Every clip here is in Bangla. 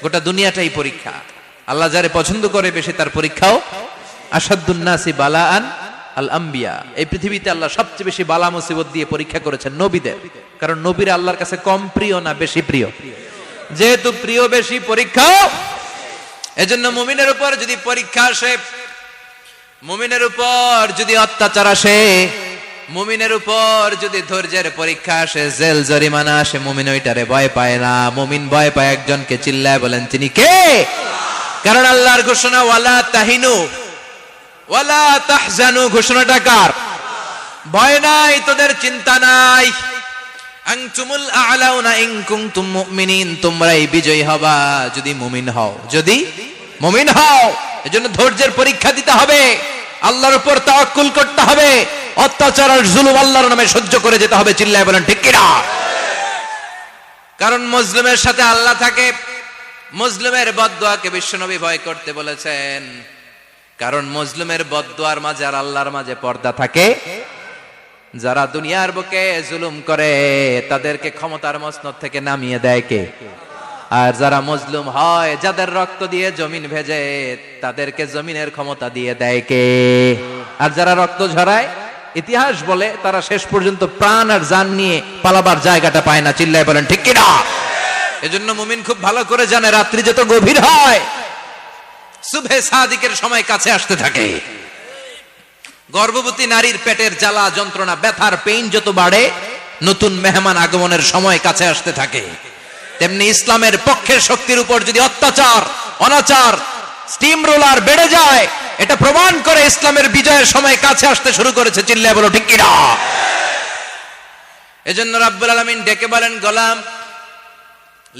গোটা দুনিয়াটাই পরীক্ষা। আল্লাহ যারে পছন্দ করে বেশি তার পরীক্ষাও। আসাদুন নাসি বালাআন আল আম্বিয়া, এই পৃথিবীতে আল্লাহ সবচেয়ে বেশি বালা মুসিবত দিয়ে পরীক্ষা করেছেন নবীদের, কারণ নবীরা আল্লাহর কাছে কম প্রিয় না বেশি প্রিয়? যেহেতু প্রিয় বেশি, পরীক্ষাও। এজন্য মুমিনের উপর যদি পরীক্ষা আসে, মুমিনের উপর যদি অত্যাচার আসে, মুমিনের উপর যদি ধৈর্যের পরীক্ষা আসে, জেল জরিমানা আসে, মুমিন ওইটারে ভয় পায় না। মুমিন ভয় পায় একজনকে, চিল্লায় বলেন তিনি কে? কারণ আল্লাহর ঘোষণা ওয়ালা তাহিনু ওয়ালা তাহজানু, ঘোষণাটা কার? ভয় নাই, তোদের চিন্তা নাই। আনতুমুল আ'লাউনা ইন কুনতুম মুমিনিন, তোমরাই বিজয়ী হবা যদি মুমিন হও, যদি মুমিন হও। এজন্য ধৈর্যের পরীক্ষা দিতে হবে, আল্লাহর উপর তাওয়াক্কুল করতে হবে, অত্যাচার আর জুলুম আল্লাহর নামে সহ্য করে যেতে হবে। চিল্লায় বলেন ঠিক কিনা? কারণ মুসলিমের সাথে আল্লাহ থাকে। মুসলিমের বদদুয়াকে বিশ্বনবী ভয় করতে বলেছেন, কারণ মুসলিমের বদদুয়ার মাঝে আর আল্লাহর মাঝে পর্দা থাকে। যারা দুনিয়ার বুকে জুলুম করে তাদেরকে ক্ষমতার মসনদ থেকে নামিয়ে দেয় কে? আর যারা মজলুম হয়, যাদের রক্ত দিয়ে জমিন ভেজে, তাদেরকে জমিনের ক্ষমতা দিয়ে দেয় কে? আর যারা রক্ত ঝরায়, ইতিহাস বলে তারা শেষ পর্যন্ত প্রাণ আর জান নিয়ে পালাবার জায়গাটা পায় না। চিল্লায় বলেন ঠিক কিনা? এজন্য মুমিন খুব ভালো করে জানে, রাত্রি যত গভীর হয়, সুবহে সাদিকের সময় কাছে আসতে থাকে। গর্ভবতী নারীর পেটের জ্বালা যন্ত্রণা, ব্যথার পেইন যত বাড়ে, নতুন মেহমান আগমনের সময় কাছে আসতে থাকে। তেমনি ইসলামের পক্ষের শক্তির উপর যদি অত্যাচার, অনাচার, স্টিম রোলার বেড়ে যায়, এটা প্রমাণ করে ইসলামের বিজয়ের সময় কাছে আসতে শুরু করেছে। চিল্লায় বলো ঠিক কিনা? এজন্য রাব্বুল আলামিন ডেকে বলেন, গোলাম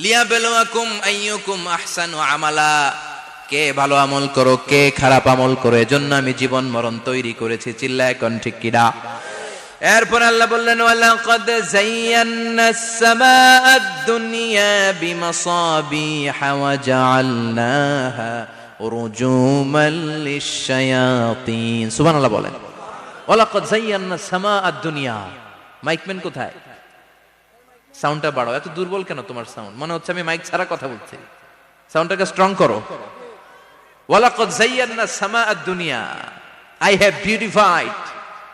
লিয়াবলুয়াকুম আইয়ুকুম আহসানু আমালা, কে ভালো আমল করো, কে খারাপ আমল করো, এজন্য আমি জীবন মরণ তৈরি করেছি। চিল্লায় কোন ঠিক কিনা? এরপর আল্লাহ বললেন, ওয়ালাকাদ যায়্যানাস সামাআদ দুনিয়া বিমাসাবিহা ওয়া জাআলনাহা রুজুমান লিশ-শায়াতিন। সুবহানাল্লাহ বলেন। ওয়ালাকাদ যায়্যানাস সামাআদ দুনিয়া। মাইকম্যান কোথায়? সাউন্ডটা বাড়াও। এত দুর্বল কেন তোমার সাউন্ড? মনে হচ্ছে আমি মাইক ছাড়া কথা বলছি। সাউন্ডটাকে স্ট্রং করো। ওয়ালাকাদ যায়্যানাস সামাআদ দুনিয়া, I have beautified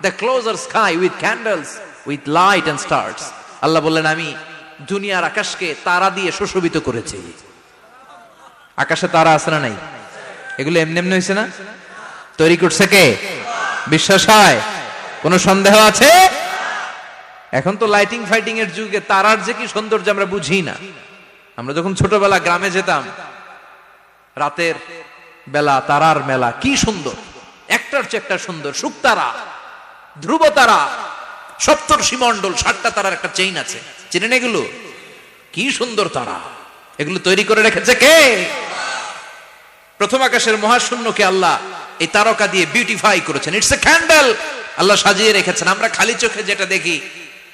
the closer sky with candles, with light and stars. আল্লাহ বললেন, আমি দুনিয়ার আকাশকে তারা দিয়ে সুশোভিত করেছি। আকাশে তারা আছে না নাই? এগুলো এমনি এমনি হয়েছে না? তৈরি করছে কে? বিশ্বাস হয়? কোনো সন্দেহ আছে? এখন তো লাইটিং ফাইটিং এর যুগে তারার যে কি সৌন্দর্য আমরা বুঝি না। আমরা যখন ছোটবেলা গ্রামে যেতাম, রাতের বেলা তারার মেলা, কি সুন্দর, একটার চেয়ে একটা সুন্দর। শুকতারা, ধ্রুব তারা, সপ্তর্ষি মণ্ডল, 7টা তারার একটা চেইন আছে, চেনেন এগুলো? কি সুন্দর তারা! এগুলো তৈরি করে রেখেছে কে? প্রথম আকাশের মহাশূন্যকে আল্লাহ এই তারকা দিয়ে বিউটিফাই করেছেন। ইটস এ ক্যান্ডেল, আল্লাহ সাজিয়ে রেখেছেন। আমরা খালি চোখে যেটা দেখি,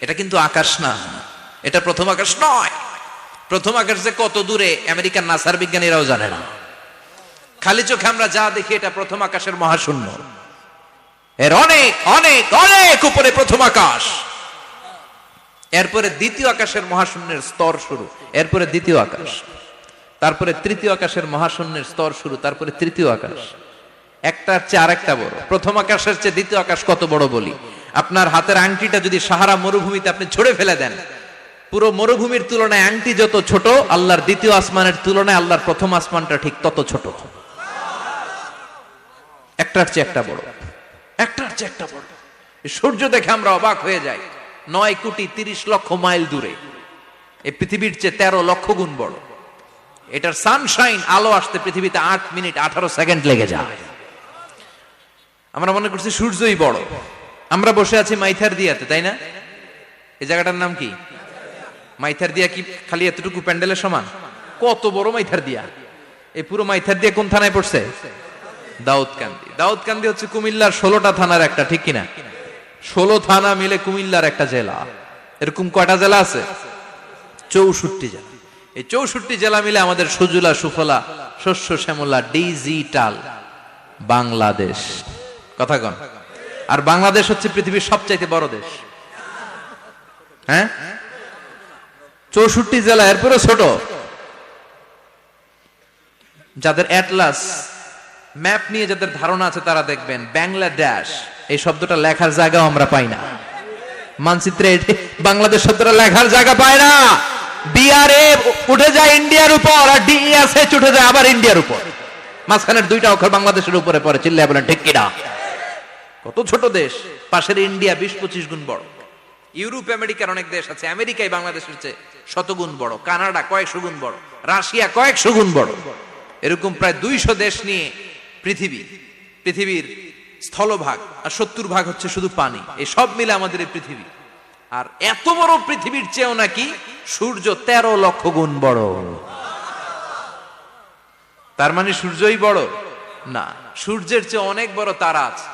এটা কিন্তু আকাশ না, এটা প্রথম আকাশ নয়। প্রথম আকাশ যে কত দূরে আমেরিকার নাসার বিজ্ঞানীরাও জানে না। খালি চোখে আমরা যা দেখি, এটা প্রথম আকাশের মহাশূন্য। এর অনেক অনেক অনেক উপরে প্রথম আকাশ। এরপরে দ্বিতীয় আকাশের মহাশূন্যের স্তর শুরু, এরপরে দ্বিতীয় আকাশ, তারপরে তৃতীয় আকাশের মহাশূন্যের স্তর শুরু, তারপরে তৃতীয় আকাশ। একটার চেয়ে আরেকটা বড়। প্রথম আকাশের চেয়ে দ্বিতীয় আকাশ কত বড় বলি, আপনার হাতের আংটিটা যদি সাহারা মরুভূমিতে আপনি ছুঁড়ে ফেলে দেন, পুরো মরুভূমির তুলনায় আংটি যত ছোট, আল্লাহর দ্বিতীয় আসমানের তুলনায় আল্লাহর প্রথম আসমানটা ঠিক তত ছোট। একটার চেয়ে একটা বড়, একটার চেয়ে একটা বড়। সূর্য দেখে আমরা অবাক হয়ে যাই, 9,30,00,000 মাইল দূরে। এই পৃথিবীর চেয়ে 13 লক্ষ গুণ বড়। এটার সানশাইন, আলো আসতে পৃথিবীতে 8 মিনিট 18 সেকেন্ড লেগে যায়। আমরা মনে করছি সূর্যই বড়। আমরা বসে আছি মাইথার দিয়াতে, তাই না? এই জায়গাটার নাম কি? মাইথার দিয়া। কি খালি এতটুকু প্যান্ডেলের সমান? কত বড় মাইথার দিয়া! এই পুরো মাইথার দিয়া কোন থানায় পড়ছে? দাউদকান্দি। দাউদকান্দি হচ্ছে কুমিল্লার 16টা থানার একটা, ঠিক কিনা? 16 থানা মিলে কুমিল্লার একটা জেলা। এরকম কয়টা জেলা আছে? 64 জেলা। এই 64 জেলা মিলে আমাদের সুজলা সুফলা শস্য শ্যামলা ডিজিটাল বাংলাদেশ। কথা কন। আর বাংলাদেশ হচ্ছে পৃথিবীর সবচাইতে বড় দেশ। হ্যাঁ, 64 জেলা, এরপরে ছোট। যাদের অ্যাটলাস ম্যাপ নিয়ে যাদের ধারণা আছে তারা দেখবেন বাংলাদেশ এই শব্দটা লেখার জায়গাও আমরা পাই না। মানচিত্রে বাংলাদেশ শব্দটা লেখার জায়গা পায় না। ডিআরএ উঠে যায় ইন্ডিয়ার উপর, আর ডিএসএচ উঠে যায় আবার ইন্ডিয়ার উপর। মাঝখানের দুইটা অক্ষর বাংলাদেশের উপরে পড়ে। চিল্লায় বলেন ঠিক কিনা? কত ছোট দেশ, পাশের ইন্ডিয়া 20-25 গুণ বড়। ইউরোপ আমেরিকার অনেক দেশ আছে, আমেরিকাই বাংলাদেশের চেয়ে শতগুণ বড়, কানাডা কয়েকশো গুণ বড়, রাশিয়া কয়েকশো গুণ বড়। এরকম প্রায় 200 দেশ নিয়ে পৃথিবীর স্থলভাগ, আর 70% হচ্ছে শুধু পানি। এই সব মিলে আমাদের এই পৃথিবী। আর এত বড় পৃথিবীর চেয়েও নাকি সূর্য 13 লক্ষ গুণ বড়। তার মানে সূর্যই বড় না, সূর্যের চেয়ে অনেক বড় তারা আছে।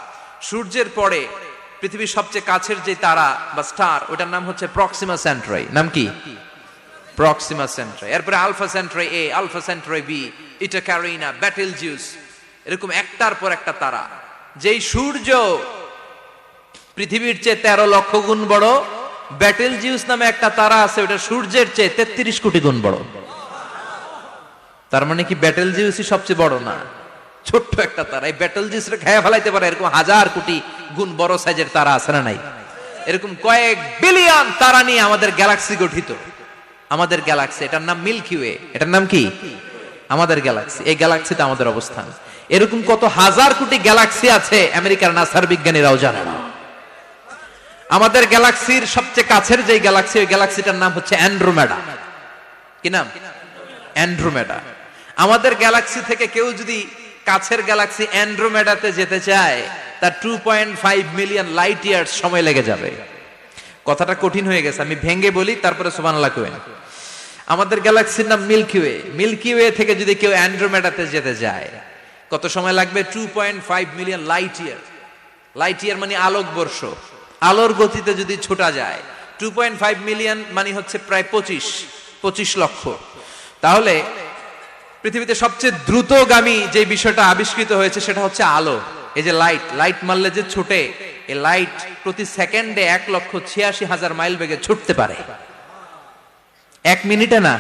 সূর্যের পরে পৃথিবীর সবচেয়ে কাছের যে তারা বা স্টার, ওটার নাম হচ্ছে প্রক্সিমা সেন্ট্রাই। নাম কি? প্রক্সিমা সেন্ট্রাই। এরপরে আলফা সেন্ট্রাই এ, আলফা সেন্ট্রাই বি, ইটা ক্যারিনা, বেটেলজিউস, এরকম একটার পর একটা তারা। যেই সূর্য পৃথিবীর চেয়ে 13 লক্ষ গুণ বড়, বেটেলজিউস নামে একটা তারা আছে, ওটা সূর্যের চেয়ে 33 কোটি গুণ বড়। তার মানে কি বেটেলজিউসই সবচেয়ে বড় না? ছোট্ট একটা তারা। এই বেটেলজিউসকে খেয়ে ফেলাইতে পারে এরকম 1000 কোটি গুণ বড় সাইজের তারা আছে না নাই? এরকম কয়েক বিলিয়ন তারা নিয়ে আমাদের গ্যালাক্সি গঠিত। আমাদের গ্যালাক্সি, এটার নাম মিল্কি ওয়ে। এটার নাম কি? আমাদের গ্যালাক্সি। এই গ্যালাক্সিতে আমাদের অবস্থান। এরকম কত হাজার কোটি গ্যালাক্সি আছে আমেরিকার নাসার বিজ্ঞানীরাও জানে না। আমাদের গ্যালাক্সির সবচেয়ে কাছের যে গ্যালাক্সি, ওই গ্যালাক্সিটার নাম হচ্ছে অ্যান্ড্রোমেডা। কি নাম? অ্যান্ড্রোমেডা। আমাদের গ্যালাক্সি থেকে কেউ যদি কাছের গ্যালাক্সি অ্যান্ড্রোমেডাতে যেতে চায়, তার 2.5 মিলিয়ন লাইট ইয়ার্স সময় লেগে যাবে। কথাটা কঠিন হয়ে গেছে, আমি ভেঙে বলি, তারপরে সুবহানাল্লাহ কইবেন। আমাদের গ্যালাক্সির নাম মিল্কি ওয়ে। মিল্কি ওয়ে থেকে যদি কেউ অ্যান্ড্রোমেডাতে যেতে যায়, কত সময় লাগবে? 2.5 million light year. Light year মানে আলোকবর্ষ। আলোর গতিতে যদি ছোটা যায়, 2.5 মিলিয়ন মানে হচ্ছে প্রায় 25 লক্ষ। তাহলে পৃথিবীতে সবচেয়ে দ্রুতগামী যে বিষয়টা আবিষ্কৃত হয়েছে সেটা হচ্ছে আলো। এই যে লাইট মারলে যে ছুটে, এই লাইট প্রতি সেকেন্ডে 1,86,000 মাইল বেগে ছুটতে পারে। 1 মিনিটে না,